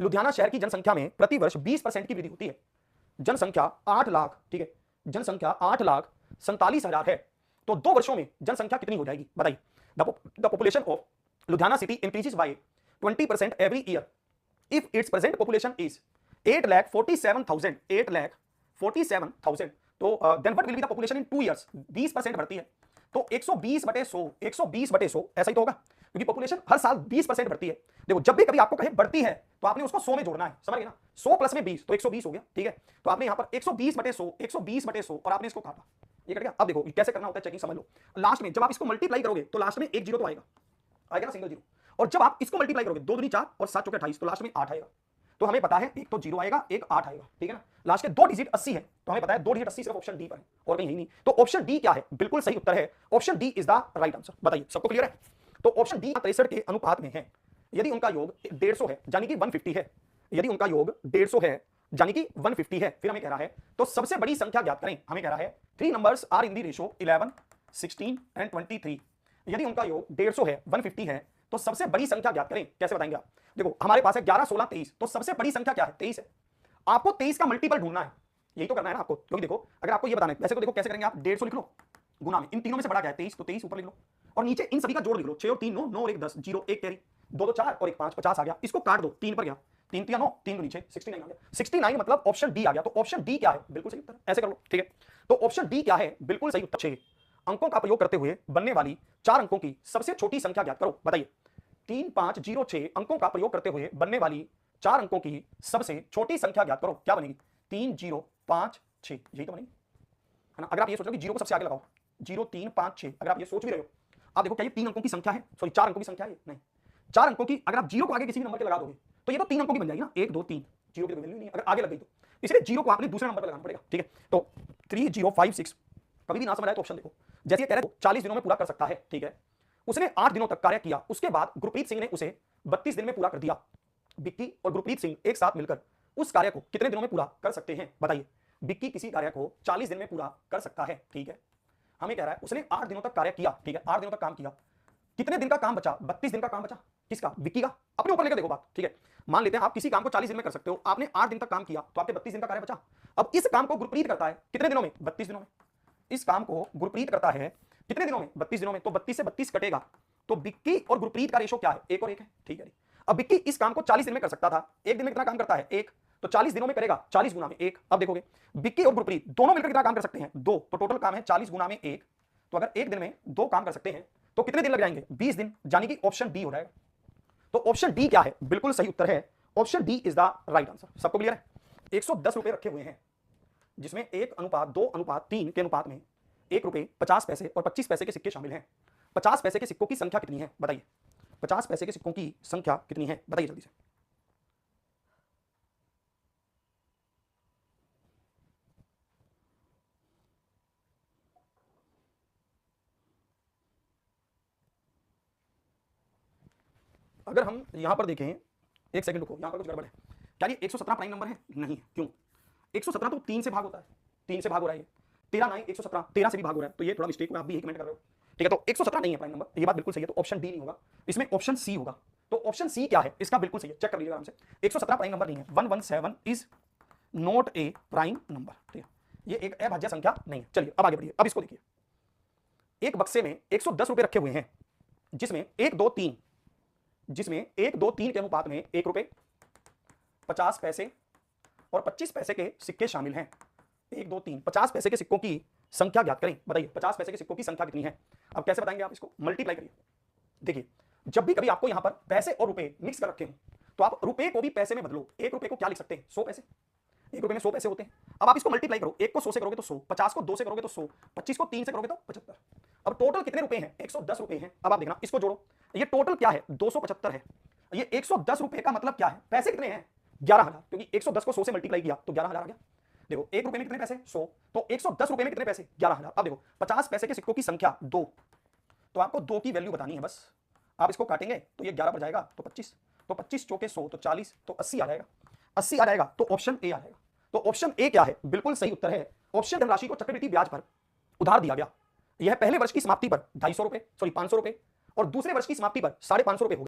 लुधियाना शहर की जनसंख्या में प्रति वर्ष 20% की वृद्धि होती है। जनसंख्या 8 लाख, ठीक है, जनसंख्या 8,47,000 है, तो 2 वर्षों में जनसंख्या कितनी हो जाएगी बताइए। The population of Ludhiana city increases by 20% every year if it's present population is 8,47,000, 8,47,000, तो then what will be the population in 2 years. 20% बढ़ती है तो 120/100, 120/100 ऐसा ही तो होगा, क्योंकि पॉपुलेशन हर साल 20% बढ़ती है। देखो जब भी कभी आपको कहे बढ़ती है तो आपने उसको 100 में जोड़ना है, समझ गए ना। 100 प्लस में 20 तो 120 हो गया, ठीक है। तो आपने यहाँ पर 120/100, 120/100 और आपने इसको काटा, ये कट गया। अब देखो कैसे करना होता है, चेकिंग समझ लो। लास्ट में जब आप इसको मल्टीप्लाई करोगे तो लास्ट में एक जीरो तो आएगा, आएगा ना, सिंगल जीरो। और जब आप इसको मल्टीप्लाई करोगे 2 दूनी 4 और 7 चौके 28, तो लास्ट में 8 आएगा। तो हमें पता है एक तो जीरो आएगा, एक 8 आएगा, ठीक है ना। लास्ट के 2 डिजिट 80 है, तो हमें पता है 2 डिजिट 80 सिर्फ ऑप्शन डी पर है और कहीं नहीं। तो ऑप्शन डी क्या है, बिल्कुल सही उत्तर है, option D is the right answer. बताइए सबको क्लियर है। तो ऑप्शन डी 63 के अनुपात में है। यदि उनका योग 150 है यानी कि 150 है, यदि उनका योग 150 है यानी कि 150 है, फिर हमें कह रहा है तो सबसे बड़ी संख्या ज्ञात करें। हमें कह रहा है 3 numbers are in the ratio 11, 16 and 23। यदि उनका योग 150 है, 150 है, तो सबसे बड़ी संख्या ज्ञात करें। कैसे बताएंगे आप। देखो हमारे पास है 11, 16, 23, तो सबसे बड़ी संख्या क्या है, 23 है। आपको 23 का मल्टीपल ढूंढना है, यही तो करना है ना आपको। क्योंकि देखो अगर आपको ये बताना है, वैसे तो देखो कैसे करेंगे आप, 150 लिख लो गुना में, इन तीनों में से बड़ा क्या है 23, तो 23 ऊपर लिख लो और नीचे इन सभी का जोड़ लिख लो। 6 और 3 9, 9 और 1 10, 0 1 कैरी, 2 2 4 और 1 5, 50 आ गया। इसको काट दो, 3 पर गया, 3 3 9, 3 2 नीचे 69 आ गया। 69 मतलब ऑप्शन डी आ गया। तो ऑप्शन डी क्या है, बिल्कुल सही उत्तर। ऐसे कर लो, ठीक है। तो ऑप्शन डी क्या है, बिल्कुल सही उत्तर। 6 अंकों का प्रयोग करते हुए बनने वाली 4 अंकों की सबसे छोटी संख्या ज्ञात करो। बताइए 3506 अंकों का प्रयोग करते हुए बनने वाली 4 अंकों की सबसे छोटी संख्या ज्ञात करो। क्या बनेगी, 3056, यही तो बनेगी, है ना। अगर आप ये सोच रहे हो कि 0 को सबसे आगे लगाओ, 0356, अगर आप ये सोच भी रहे हो, आप देखो क्या ये 3 अंकों की संख्या है, सॉरी 4 अंकों की संख्या है, नहीं 4 अंकों की। अगर आप 0 को आगे किसी भी नंबर के लगा दोगे तो ये तो 3 अंकों की बन जाएगी ना, 1 2 3, 0 की तो वैल्यू नहीं है अगर आगे लग गई तो, इसलिए 0 को आपने दूसरे नंबर पर लगाना पड़ेगा, ठीक है। तो 3056 कभी भी ना समझ आए तो ऑप्शन देखो। जैसे ये कह रहे हो 40 दिनों में पूरा कर सकता है, ठीक है। उसने 8 दिनों तक कार्य किया, उसके बाद गुरप्रीत सिंह ने उसे 32 दिन में पूरा कर दिया। बिक्की और गुरप्रीत सिंह एक साथ मिलकर उस कार्य को कितने दिनों में पूरा कर सकते हैं। बताइए बिक्की किसी कार्य को 40 दिन में पूरा कर सकता है, ठीक है। हमें कह रहा है उसने 8 दिनों तक कार्य किया, ठीक है, 8 दिनों तक काम किया, कितने दिन का काम बचा, 32 दिन का काम बचा। किसका, बिक्की का। अपने ऊपर लेकर देखो बात, ठीक है। मान लेते हैं आप किसी काम को 40 दिन में कर सकते हो, आपने 8 दिन तक काम किया तो आपके 32 दिन का कार्य बचा। अब इस काम को गुरप्रीत करता है कितने दिनों में, 32 दिनों में। इस काम को गुरप्रीत करता है कितने दिनों में, 32 दिनों में। तो 32 से 32 कटेगा तो बिक्की और गुरप्रीत का रेशो क्या है, 1 और 1 है, ठीक है। अब बिक्की इस काम को 40 दिन में कर सकता था, एक दिन में कितना काम करता है, 1, तो 40 दिनों में करेगा 40 गुना में 1। अब देखोगे बिक्की और गुरप्रीत दोनों मिलकर कितना काम कर सकते हैं, 2, तो टोटल काम है 40 गुना में 1। तो अगर एक दिन में 2 काम कर सकते हैं तो कितने दिन लग जाएंगे, 20 दिन, यानी कि ऑप्शन डी हो जाएगा। तो ऑप्शन डी क्या है, बिल्कुल सही उत्तर है, option D is the right answer. सबको क्लियर है। 110 रुपए रखे हुए हैं जिसमें 1:2:3 के अनुपात में 1 रुपए 50 पैसे और 25 पैसे के सिक्के शामिल हैं। 50 पैसे के सिक्कों की संख्या कितनी है बताइए, 50 पैसे के सिक्कों की संख्या कितनी है बताइए जल्दी से। अगर हम यहां पर देखें, एक सेकंड रुको, यहां पर कुछ गड़बड़ है। क्या ये 117 प्राइम नंबर है, नहीं है। क्यों, 117 तो 3 से भाग होता है, 3 से भाग हो रहा है। 13 9 117, 13 से भी भाग हो रहा है, तो ये थोड़ा मिस्टेक हुआ, आप भी यही कमेंट कर रहे हो, ठीक है। तो 117 नहीं है प्राइम नंबर, ये बात बिल्कुल सही है। तो ऑप्शन डी नहीं होगा, इसमें ऑप्शन सी होगा। तो ऑप्शन सी क्या है, इसका बिल्कुल सही है, चेक कर लीजिए आराम से। 117 प्राइम नंबर नहीं है, 117 is not a prime number, ठीक है, ये एक अभाज्य संख्या नहीं है। चलिए अब आगे बढ़िए। अब इसको देखिए, एक बक्से में 110 रुपए रखे हुए हैं जिसमें 1 2 3 के अनुपात में 1 रुपए 50 पैसे और 25 पैसे के सिक्के शामिल हैं। 1 2 3 50 पैसे के सिक्कों की संख्या ज्ञात करें। बताइए 50 पैसे के सिक्कों की संख्या कितनी है। अब कैसे बताएंगे आप, इसको मल्टीप्लाई करिए। देखिए जब भी कभी आपको यहां पर पैसे और रुपए मिक्स कर रखे हो तो आप रुपए को भी पैसे में बदलो। 1 रुपए को क्या लिख सकते हैं, 100 पैसे। 1 रुपए में 100 पैसे होते हैं। अब आप इसको मल्टीप्लाई करो, 1 को 100 से करोगे तो 100, 50 को 2 से करोगे तो 100, 25 को 3 से करोगे तो 75। अब टोटल कितने रुपए हैं, 110 रुपए हैं। अब आप देखना इसको जोड़ो, ये टोटल क्या है, 275 है। ये 110 रुपए का मतलब क्या है, पैसे कितने हैं, 11,000, क्योंकि 110 को 100 से मल्टीप्लाई किया तो 11,000 आ गया। देखो 1 रुपए में कितने पैसे, 100, तो 110 रुपए में कितने पैसे, 11,000। अब देखो 50 पैसे के सिक्कों की संख्या 2, तो आपको 2 की वैल्यू बतानी है बस। आप इसको काटेंगे तो ये 11 पर जाएगा तो 25, तो 25 चौके 100 तो 40, तो 80 आ जाएगा। 80 आ जाएगा तो ऑप्शन ए आ जाएगा। तो ऑप्शन ए क्या है, बिल्कुल सही उत्तर है। ऑप्शन धनराशि को चक्रवृद्धि ब्याज पर उधार दिया गया। यह पहले वर्ष की समाप्ति पर 250 रुपए, सॉरी 500 रुपए और दूसरे वर्ष की समाप्ति पर 550 रुपए हो गया।